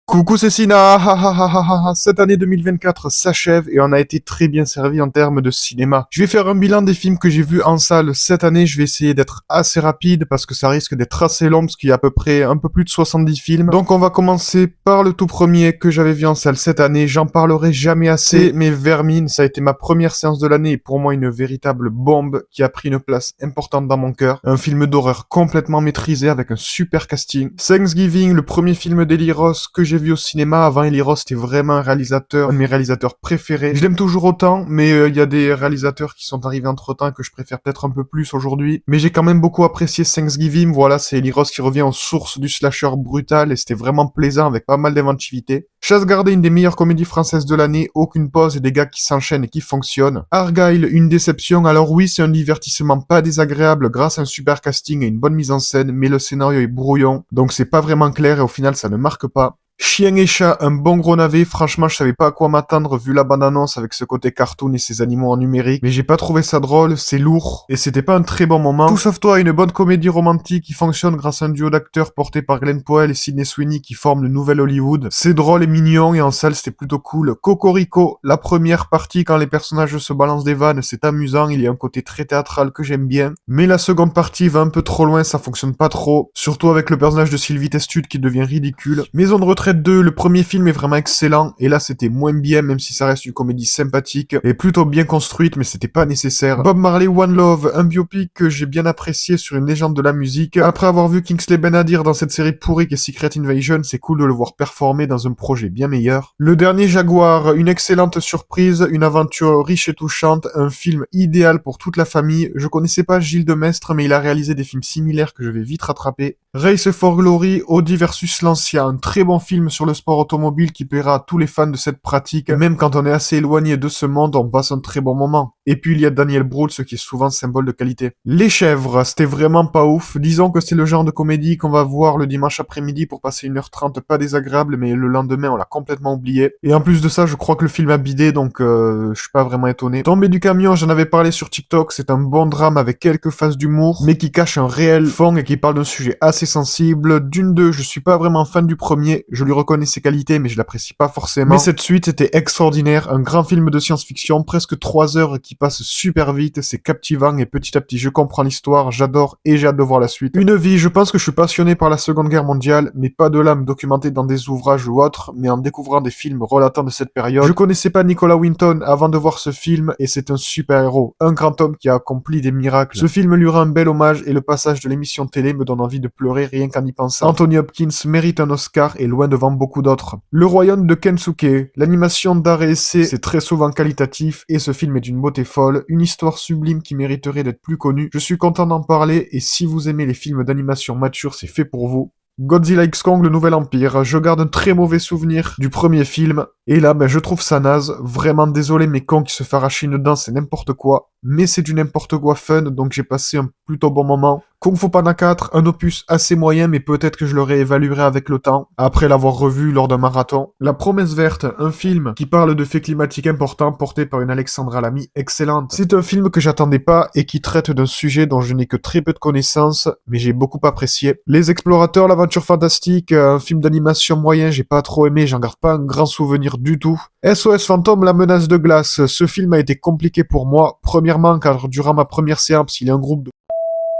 Coucou Cécina, cette année 2024 s'achève et on a été très bien servi en termes de cinéma. Je vais faire un bilan des films que j'ai vus en salle cette année, je vais essayer d'être assez rapide parce que ça risque d'être assez long parce qu'il y a à peu près un peu plus de 70 films. Donc on va commencer par le tout premier que j'avais vu en salle cette année, j'en parlerai jamais assez, mais Vermine, ça a été ma première séance de l'année et pour moi une véritable bombe qui a pris une place importante dans mon cœur. Un film d'horreur complètement maîtrisé avec un super casting. Thanksgiving, le premier film d'Eli Roth que j'ai vu au cinéma. Avant, Eli Roth, c'était vraiment un réalisateur, un de mes réalisateurs préférés. Je l'aime toujours autant, mais il y a des réalisateurs qui sont arrivés entre-temps que je préfère peut-être un peu plus aujourd'hui. Mais j'ai quand même beaucoup apprécié Thanksgiving. Voilà, c'est Eli Roth qui revient aux sources du slasher brutal et c'était vraiment plaisant avec pas mal d'inventivité. Chasse gardée, une des meilleures comédies françaises de l'année, aucune pause et des gars qui s'enchaînent et qui fonctionnent. Argyle, une déception. Alors oui, c'est un divertissement pas désagréable grâce à un super casting et une bonne mise en scène, mais le scénario est brouillon, donc c'est pas vraiment clair et au final ça ne marque pas. Chien et chat, un bon gros navet, franchement je savais pas à quoi m'attendre vu la bande-annonce avec ce côté cartoon et ces animaux en numérique, mais j'ai pas trouvé ça drôle, c'est lourd, et c'était pas un très bon moment. Tout sauf toi, une bonne comédie romantique qui fonctionne grâce à un duo d'acteurs porté par Glenn Powell et Sydney Sweeney qui forment le nouvel Hollywood. C'est drôle et mignon et en salle c'était plutôt cool. Cocorico, la première partie quand les personnages se balancent des vannes, c'est amusant, il y a un côté très théâtral que j'aime bien, mais la seconde partie va un peu trop loin, ça fonctionne pas trop, surtout avec le personnage de Sylvie Testude qui devient ridicule. Maison de retraite 2, le premier film est vraiment excellent, et là c'était moins bien, même si ça reste une comédie sympathique, et plutôt bien construite, mais c'était pas nécessaire. Bob Marley One Love, un biopic que j'ai bien apprécié sur une légende de la musique. Après avoir vu Kingsley Ben-Adir dans cette série pourrie qu'est Secret Invasion, c'est cool de le voir performer dans un projet bien meilleur. Le dernier Jaguar, une excellente surprise, une aventure riche et touchante, un film idéal pour toute la famille. Je connaissais pas Gilles Demestre, mais il a réalisé des films similaires que je vais vite rattraper. Race for Glory, Audi versus Lancia, un très bon film sur le sport automobile qui plaira à tous les fans de cette pratique. Même quand on est assez éloigné de ce monde, on passe un très bon moment. Et puis il y a Daniel Brühl, ce qui est souvent symbole de qualité. Les chèvres, c'était vraiment pas ouf. Disons que c'est le genre de comédie qu'on va voir le dimanche après-midi pour passer 1h30 pas désagréable, mais le lendemain on l'a complètement oublié. Et en plus de ça, je crois que le film a bidé, donc je suis pas vraiment étonné. Tombé du camion, j'en avais parlé sur TikTok, c'est un bon drame avec quelques phases d'humour, mais qui cache un réel fond et qui parle d'un sujet assez sensible. D'une deux, je suis pas vraiment fan du premier, je lui reconnais ses qualités, mais je l'apprécie pas forcément. Mais cette suite était extraordinaire, un grand film de science-fiction, presque 3 heures qui passe super vite, c'est captivant et petit à petit je comprends l'histoire, j'adore et j'ai hâte de voir la suite. Une vie, je pense que je suis passionné par la Seconde Guerre mondiale, mais pas de là me documenter dans des ouvrages ou autres, mais en découvrant des films relatant de cette période. Je connaissais pas Nicolas Winton avant de voir ce film et c'est un super héros, un grand homme qui a accompli des miracles. Ce film lui rend un bel hommage et le passage de l'émission télé me donne envie de pleurer rien qu'en y pensant. Anthony Hopkins mérite un Oscar et loin devant beaucoup d'autres. Le royaume de Kensuke, l'animation d'art et essai, c'est très souvent qualitatif et ce film est d'une beauté folle, une histoire sublime qui mériterait d'être plus connue. Je suis content d'en parler et si vous aimez les films d'animation mature, c'est fait pour vous. Godzilla X Kong, le nouvel empire, je garde un très mauvais souvenir du premier film, et là, je trouve ça naze, vraiment désolé, mais Kong qui se fait arracher une dent, c'est n'importe quoi, mais c'est du n'importe quoi fun, donc j'ai passé un plutôt bon moment. Kung Fu Panda 4, un opus assez moyen, mais peut-être que je le réévaluerai avec le temps, après l'avoir revu lors d'un marathon. La Promesse Verte, un film qui parle de faits climatiques importants, porté par une Alexandra Lamy excellente. C'est un film que j'attendais pas, et qui traite d'un sujet dont je n'ai que très peu de connaissances, mais j'ai beaucoup apprécié. Les Explorateurs, l'aventure fantastique, un film d'animation moyen, j'ai pas trop aimé, j'en garde pas un grand souvenir du tout. SOS Fantôme, la menace de glace, ce film a été compliqué pour moi, premièrement car durant ma première séance, il y a un groupe de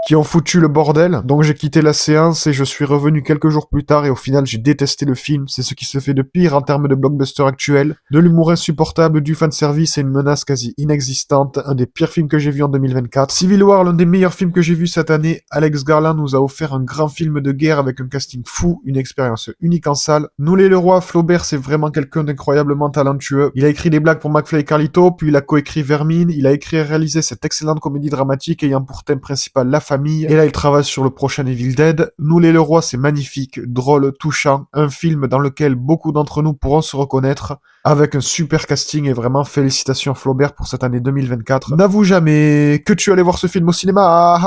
qui ont foutu le bordel, donc j'ai quitté la séance et je suis revenu quelques jours plus tard et au final j'ai détesté le film, c'est ce qui se fait de pire en termes de blockbuster actuel, de l'humour insupportable, du fanservice et une menace quasi inexistante, un des pires films que j'ai vu en 2024. Civil War, l'un des meilleurs films que j'ai vu cette année, Alex Garland nous a offert un grand film de guerre avec un casting fou, une expérience unique en salle. Noulé le roi, Flaubert c'est vraiment quelqu'un d'incroyablement talentueux, il a écrit des blagues pour McFly et Carlito, puis il a coécrit Vermine, il a écrit et réalisé cette excellente comédie dramatique ayant pour thème principal la famille, et là il travaille sur le prochain Evil Dead. Noulé le roi c'est magnifique, drôle, touchant, un film dans lequel beaucoup d'entre nous pourront se reconnaître, avec un super casting et vraiment félicitations à Flaubert pour cette année 2024. N'avoue jamais que tu allais voir ce film au cinéma,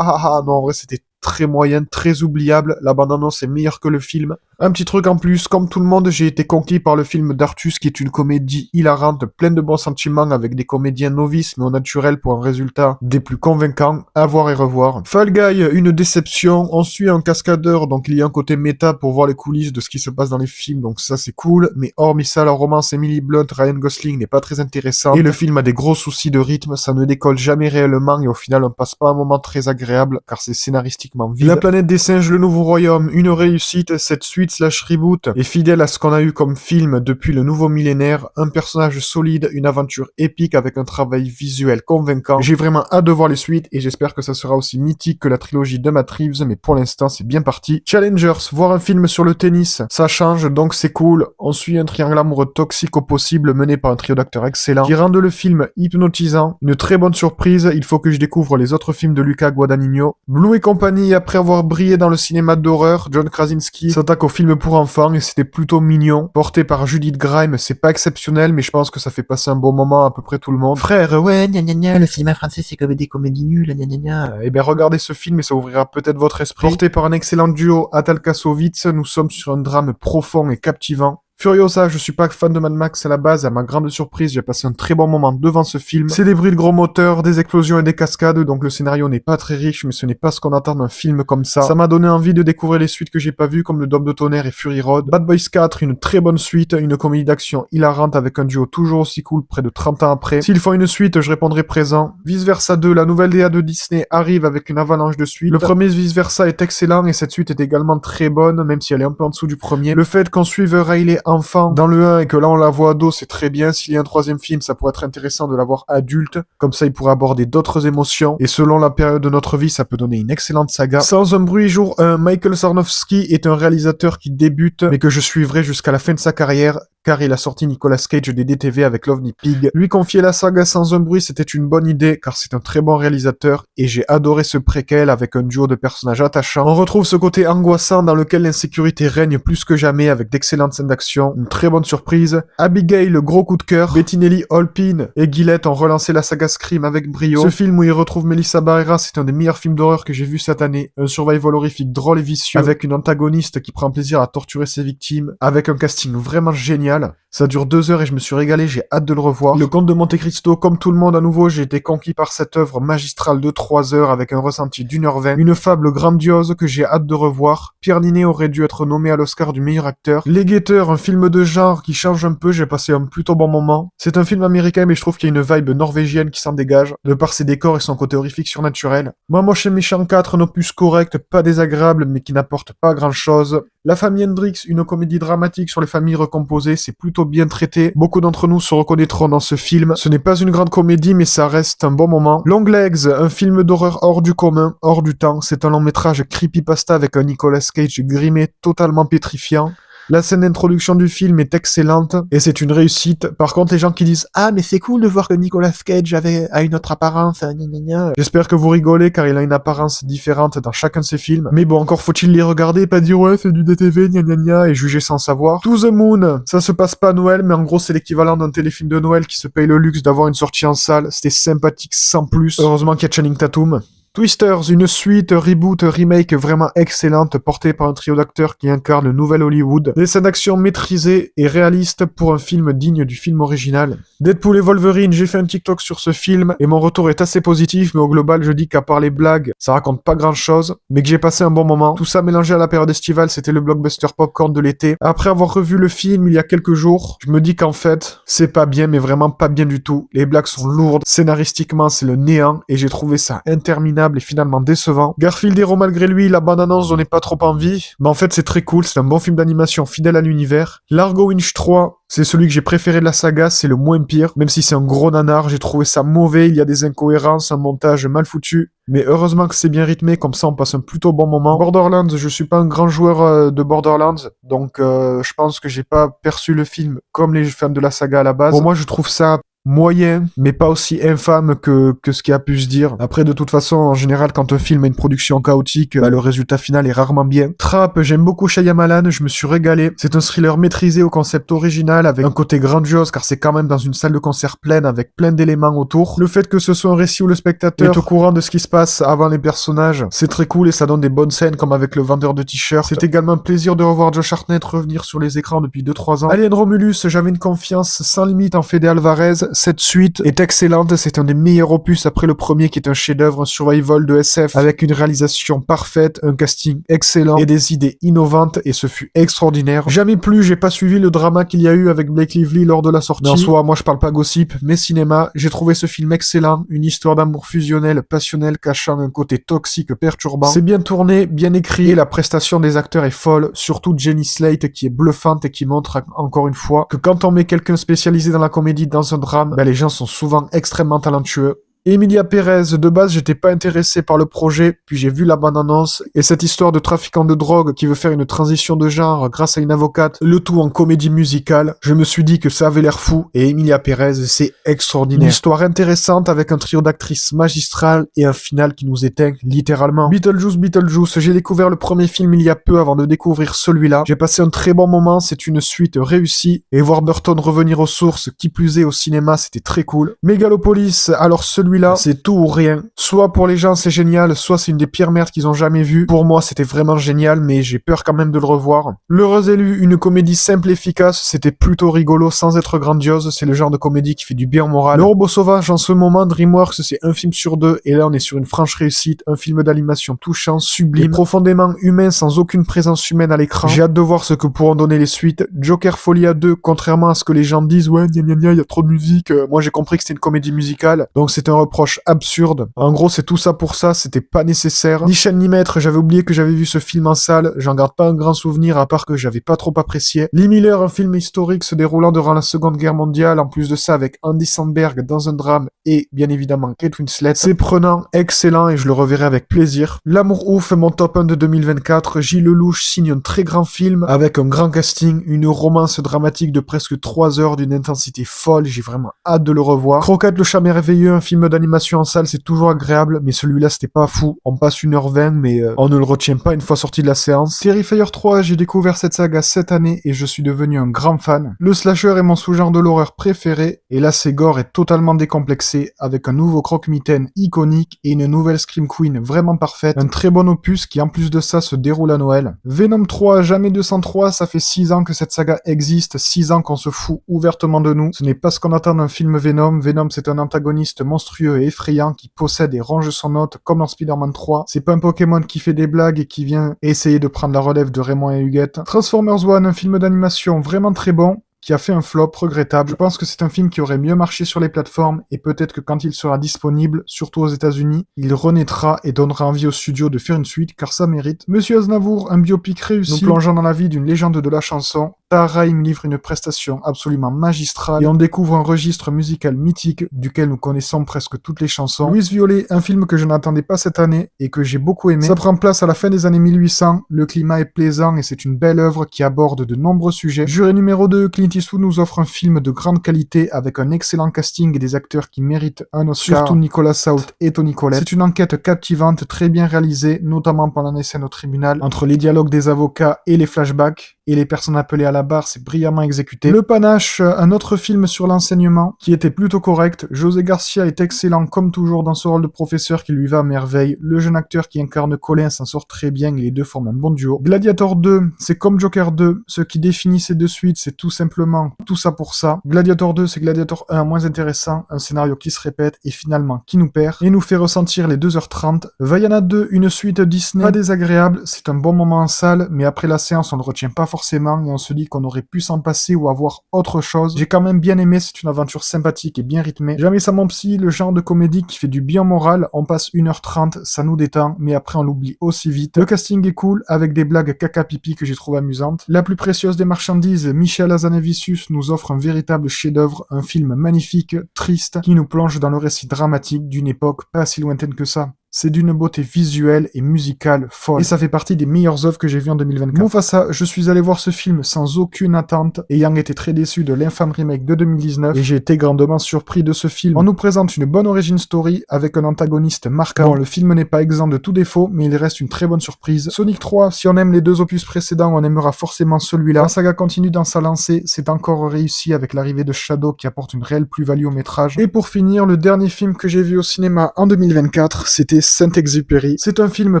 non en vrai c'était très moyen, très oubliable, la bande-annonce est meilleure que le film. Un petit truc en plus, comme tout le monde, j'ai été conquis par le film d'Artus, qui est une comédie hilarante, pleine de bons sentiments, avec des comédiens novices mais au naturel pour un résultat des plus convaincants, à voir et revoir. Fall Guy, une déception, on suit un cascadeur, donc il y a un côté méta pour voir les coulisses de ce qui se passe dans les films, donc ça c'est cool, mais hormis ça, la romance Emily Blunt, Ryan Gosling n'est pas très intéressante, et le film a des gros soucis de rythme, ça ne décolle jamais réellement, et au final on passe pas un moment très agréable, car c'est scénaristiquement vide. La planète des singes, le nouveau royaume, une réussite, cette suite slash reboot est fidèle à ce qu'on a eu comme film depuis le nouveau millénaire, un personnage solide, une aventure épique avec un travail visuel convaincant. J'ai vraiment hâte de voir les suites et j'espère que ça sera aussi mythique que la trilogie de Matt Reeves, mais pour l'instant c'est bien parti. Challengers, voir un film sur le tennis, ça change donc c'est cool. On suit un triangle amoureux toxique au possible mené par un trio d'acteurs excellents qui rendent le film hypnotisant. Une très bonne surprise, il faut que je découvre les autres films de Luca Guadagnino. Blue et compagnie, après avoir brillé dans le cinéma d'horreur, John Krasinski s'attaque au film pour enfants et c'était plutôt mignon. Porté par Judith Grimes, c'est pas exceptionnel, mais je pense que ça fait passer un bon moment à peu près tout le monde. Frère, ouais, gna gna gna, le cinéma français c'est comme des comédies nulles, gna gna gna. Eh ben regardez ce film et ça ouvrira peut-être votre esprit. Porté par un excellent duo, Atal Kassovitz, nous sommes sur un drame profond et captivant. Furiosa, je suis pas fan de Mad Max à la base, à ma grande surprise, j'ai passé un très bon moment devant ce film. C'est des bruits de gros moteurs, des explosions et des cascades, donc le scénario n'est pas très riche, mais ce n'est pas ce qu'on attend d'un film comme ça. Ça m'a donné envie de découvrir les suites que j'ai pas vues, comme le Dôme de Tonnerre et Fury Road. Bad Boys 4, une très bonne suite, une comédie d'action hilarante avec un duo toujours aussi cool près de 30 ans après. S'ils font une suite, je répondrai présent. Vice Versa 2, la nouvelle DA de Disney, arrive avec une avalanche de suites. Le premier Vice Versa est excellent et cette suite est également très bonne, même si elle est un peu en dessous du premier. Le fait qu'on suive Riley enfant dans le et que là on la voit ado, c'est très bien. S'il y a un troisième film, ça pourrait être intéressant de la voir adulte, comme ça il pourrait aborder d'autres émotions, et selon la période de notre vie, ça peut donner une excellente saga. Sans un bruit, jour 1, Michael Sarnowski est un réalisateur qui débute, mais que je suivrai jusqu'à la fin de sa carrière, car il a sorti Nicolas Cage des DTV avec l'OVNI Pig. Lui confier la saga Sans un bruit, c'était une bonne idée, car c'est un très bon réalisateur, et j'ai adoré ce préquel avec un duo de personnages attachants. On retrouve ce côté angoissant dans lequel l'insécurité règne plus que jamais, avec d'excellentes scènes d'action, une très bonne surprise. Abigail, le gros coup de cœur. Bettinelli, Holpin et Gillette ont relancé la saga Scream avec brio. Ce film où il retrouve Melissa Barrera, c'est un des meilleurs films d'horreur que j'ai vu cette année. Un survival horrifique drôle et vicieux, avec une antagoniste qui prend plaisir à torturer ses victimes, avec un casting vraiment génial. Ça dure 2 heures et je me suis régalé, j'ai hâte de le revoir. Le Comte de Monte Cristo, comme tout le monde à nouveau, j'ai été conquis par cette œuvre magistrale de 3 heures avec un ressenti d'1h20. Une fable grandiose que j'ai hâte de revoir. Pierre Niney aurait dû être nommé à l'Oscar du meilleur acteur. Les Guetteurs, un film de genre qui change un peu, j'ai passé un plutôt bon moment. C'est un film américain mais je trouve qu'il y a une vibe norvégienne qui s'en dégage, de par ses décors et son côté horrifique surnaturel. Moi Moche et Méchant 4, un opus correct, pas désagréable mais qui n'apporte pas grand chose. La famille Hendrix, une comédie dramatique sur les familles recomposées, c'est plutôt bien traité. Beaucoup d'entre nous se reconnaîtront dans ce film. Ce n'est pas une grande comédie, mais ça reste un bon moment. Long Legs, un film d'horreur hors du commun, hors du temps. C'est un long métrage creepypasta avec un Nicolas Cage grimé totalement pétrifiant. La scène d'introduction du film est excellente et c'est une réussite. Par contre, les gens qui disent « Ah, mais c'est cool de voir que Nicolas Cage a une autre apparence, gna gna gna. » J'espère que vous rigolez car il a une apparence différente dans chacun de ses films. Mais bon, encore faut-il les regarder et pas dire « Ouais, c'est du DTV, gna gna gna » et juger sans savoir. To the Moon, ça se passe pas à Noël, mais en gros, c'est l'équivalent d'un téléfilm de Noël qui se paye le luxe d'avoir une sortie en salle. C'était sympathique sans plus. Heureusement qu'il y a Channing Tatum. Twisters, une suite, reboot, remake vraiment excellente, portée par un trio d'acteurs qui incarne le nouvel Hollywood. Des scènes d'action maîtrisées et réalistes pour un film digne du film original. Deadpool et Wolverine, j'ai fait un TikTok sur ce film et mon retour est assez positif, mais au global, je dis qu'à part les blagues, ça raconte pas grand chose, mais que j'ai passé un bon moment. Tout ça mélangé à la période estivale, c'était le blockbuster popcorn de l'été. Après avoir revu le film il y a quelques jours, je me dis qu'en fait, c'est pas bien, mais vraiment pas bien du tout. Les blagues sont lourdes, scénaristiquement, c'est le néant, et j'ai trouvé ça interminable et finalement décevant. Garfield Hero, malgré lui, la bande-annonce donnait pas trop envie, mais en fait c'est très cool, c'est un bon film d'animation fidèle à l'univers. Largo Winch 3, c'est celui que j'ai préféré de la saga, c'est le moins pire, même si c'est un gros nanar, j'ai trouvé ça mauvais, il y a des incohérences, un montage mal foutu, mais heureusement que c'est bien rythmé, comme ça on passe un plutôt bon moment. Borderlands, je suis pas un grand joueur de Borderlands, donc je pense que j'ai pas perçu le film comme les fans de la saga à la base. Pour moi je trouve ça moyen, mais pas aussi infâme que ce qui a pu se dire. Après, de toute façon, en général, quand un film a une production chaotique, le résultat final est rarement bien. Trap, j'aime beaucoup Shyamalan, je me suis régalé. C'est un thriller maîtrisé au concept original, avec un côté grandiose, car c'est quand même dans une salle de concert pleine, avec plein d'éléments autour. Le fait que ce soit un récit où le spectateur est au courant de ce qui se passe avant les personnages, c'est très cool et ça donne des bonnes scènes, comme avec le vendeur de t-shirts. C'est également un plaisir de revoir Josh Hartnett revenir sur les écrans depuis 2-3 ans. Alien Romulus, j'avais une confiance sans limite en Fede Alvarez. Cette suite est excellente, c'est un des meilleurs opus après le premier qui est un chef-d'œuvre, un survival de SF avec une réalisation parfaite, un casting excellent et des idées innovantes, et ce fut extraordinaire. Jamais plus j'ai pas suivi le drama qu'il y a eu avec Blake Lively lors de la sortie. Mais en soi, moi je parle pas gossip, mais cinéma. J'ai trouvé ce film excellent, une histoire d'amour fusionnel, passionnel, cachant un côté toxique perturbant. C'est bien tourné, bien écrit, et la prestation des acteurs est folle, surtout Jenny Slate qui est bluffante et qui montre encore une fois que quand on met quelqu'un spécialisé dans la comédie dans un drame, les gens sont souvent extrêmement talentueux. Emilia Pérez, de base, j'étais pas intéressé par le projet, puis j'ai vu la bande-annonce, et cette histoire de trafiquant de drogue qui veut faire une transition de genre grâce à une avocate, le tout en comédie musicale, je me suis dit que ça avait l'air fou, et Emilia Pérez, c'est extraordinaire. Une histoire intéressante avec un trio d'actrices magistrales et un final qui nous éteint littéralement. Beetlejuice, j'ai découvert le premier film il y a peu avant de découvrir celui-là. J'ai passé un très bon moment, c'est une suite réussie, et voir Burton revenir aux sources, qui plus est au cinéma, c'était très cool. Megalopolis, alors celui-là, c'est tout ou rien. Soit pour les gens c'est génial, soit c'est une des pires merdes qu'ils ont jamais vues. Pour moi c'était vraiment génial, mais j'ai peur quand même de le revoir. L'Heureux élu, une comédie simple et efficace, c'était plutôt rigolo sans être grandiose, c'est le genre de comédie qui fait du bien au moral. Le Robot Sauvage, en ce moment, DreamWorks c'est un film sur 2, et là on est sur une franche réussite, un film d'animation touchant, sublime, et profondément humain sans aucune présence humaine à l'écran. J'ai hâte de voir ce que pourront donner les suites. Joker Folia 2, contrairement à ce que les gens disent, ouais, gna gna gna, y a trop de musique, moi j'ai compris que c'était une comédie musicale, donc c'est un reproche absurde. En gros, c'est tout ça pour ça, c'était pas nécessaire. Ni chaîne ni maître, j'avais oublié que j'avais vu ce film en salle, j'en garde pas un grand souvenir à part que j'avais pas trop apprécié. Lee Miller, un film historique se déroulant durant la Seconde Guerre mondiale, en plus de ça avec Andy Samberg dans un drame et bien évidemment Kate Winslet. C'est prenant, excellent et je le reverrai avec plaisir. L'amour ouf, mon top 1 de 2024, Gilles Lelouch signe un très grand film avec un grand casting, une romance dramatique de presque 3 heures d'une intensité folle, j'ai vraiment hâte de le revoir. Croquette le chat merveilleux, un film d'animation en salle, c'est toujours agréable, mais celui-là c'était pas fou. On passe 1h20, mais on ne le retient pas une fois sorti de la séance. Terrifier 3, j'ai découvert cette saga cette année et je suis devenu un grand fan. Le slasher est mon sous-genre de l'horreur préféré, et là c'est gore et totalement décomplexé, avec un nouveau croque-mitaine iconique et une nouvelle Scream Queen vraiment parfaite. Un très bon opus qui en plus de ça se déroule à Noël. Venom 3, jamais 203, ça fait 6 ans que cette saga existe, 6 ans qu'on se fout ouvertement de nous. Ce n'est pas ce qu'on attend d'un film Venom. Venom c'est un antagoniste monstrueux et effrayant qui possède et range son hôte comme dans Spider-Man 3. C'est pas un Pokémon qui fait des blagues et qui vient essayer de prendre la relève de Raymond et Huguette. Transformers 1, un film d'animation vraiment très bon, qui a fait un flop regrettable. Je pense que c'est un film qui aurait mieux marché sur les plateformes, et peut-être que quand il sera disponible, surtout aux États-Unis, il renaîtra et donnera envie au studio de faire une suite, car ça mérite. Monsieur Aznavour, un biopic réussi, nous plongeant dans la vie d'une légende de la chanson. Tahar Rahim livre une prestation absolument magistrale, et on découvre un registre musical mythique, duquel nous connaissons presque toutes les chansons. Louise Violet, un film que je n'attendais pas cette année, et que j'ai beaucoup aimé. Ça prend place à la fin des années 1800, le climat est plaisant, et c'est une belle œuvre qui aborde de nombreux sujets. Juré numéro 2, Clint Eastwood nous offre un film de grande qualité avec un excellent casting et des acteurs qui méritent un Oscar, surtout Nicolas Hoult et Toni Collette. C'est une enquête captivante, très bien réalisée, notamment pendant les scènes au tribunal, entre les dialogues des avocats et les flashbacks, et les personnes appelées à la barre, c'est brillamment exécuté. Le Panache, un autre film sur l'enseignement, qui était plutôt correct. José Garcia est excellent comme toujours dans ce rôle de professeur qui lui va à merveille. Le jeune acteur qui incarne Colin s'en sort très bien et les deux forment un bon duo. Gladiator 2, c'est comme Joker 2, ce qui définit ces deux suites, c'est tout simplement tout ça pour ça. Gladiator 2, c'est Gladiator 1 moins intéressant, un scénario qui se répète et finalement qui nous perd, et nous fait ressentir les 2h30. Vaiana 2, une suite Disney, pas désagréable, c'est un bon moment en salle, mais après la séance on le retient pas forcément et on se dit qu'on aurait pu s'en passer ou avoir autre chose. J'ai quand même bien aimé, c'est une aventure sympathique et bien rythmée. Jamais ça mon psy, le genre de comédie qui fait du bien moral, on passe 1h30, ça nous détend, mais après on l'oublie aussi vite. Le casting est cool, avec des blagues caca-pipi que j'ai trouvé amusantes. La plus précieuse des marchandises, Michel Hazanavicius nous offre un véritable chef-d'œuvre, un film magnifique, triste, qui nous plonge dans le récit dramatique d'une époque pas si lointaine que ça. c'est d'une beauté visuelle et musicale folle. Et ça fait partie des meilleures œuvres que j'ai vues en 2024. Mufasa, je suis allé voir ce film sans aucune attente, ayant été très déçu de l'infâme remake de 2019, et j'ai été grandement surpris de ce film. On nous présente une bonne origin story avec un antagoniste marquant. Bon, le film n'est pas exempt de tout défaut, mais il reste une très bonne surprise. Sonic 3, si on aime les deux opus précédents, on aimera forcément celui-là. La saga continue dans sa lancée, c'est encore réussi avec l'arrivée de Shadow qui apporte une réelle plus-value au métrage. Et pour finir, le dernier film que j'ai vu au cinéma en 2024, c'était Saint-Exupéry. C'est un film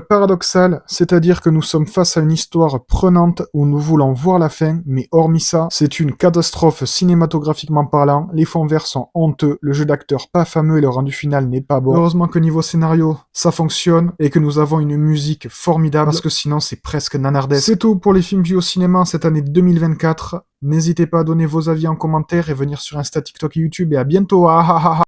paradoxal, c'est-à-dire que nous sommes face à une histoire prenante où nous voulons voir la fin, mais hormis ça, c'est une catastrophe cinématographiquement parlant, les fonds verts sont honteux, le jeu d'acteur pas fameux et le rendu final n'est pas bon. Heureusement que niveau scénario, ça fonctionne, et que nous avons une musique formidable, parce que sinon c'est presque nanardesque. C'est tout pour les films vus au cinéma cette année 2024. N'hésitez pas à donner vos avis en commentaire et venir sur Insta, TikTok et YouTube, et à bientôt. Ah, ah, ah, ah.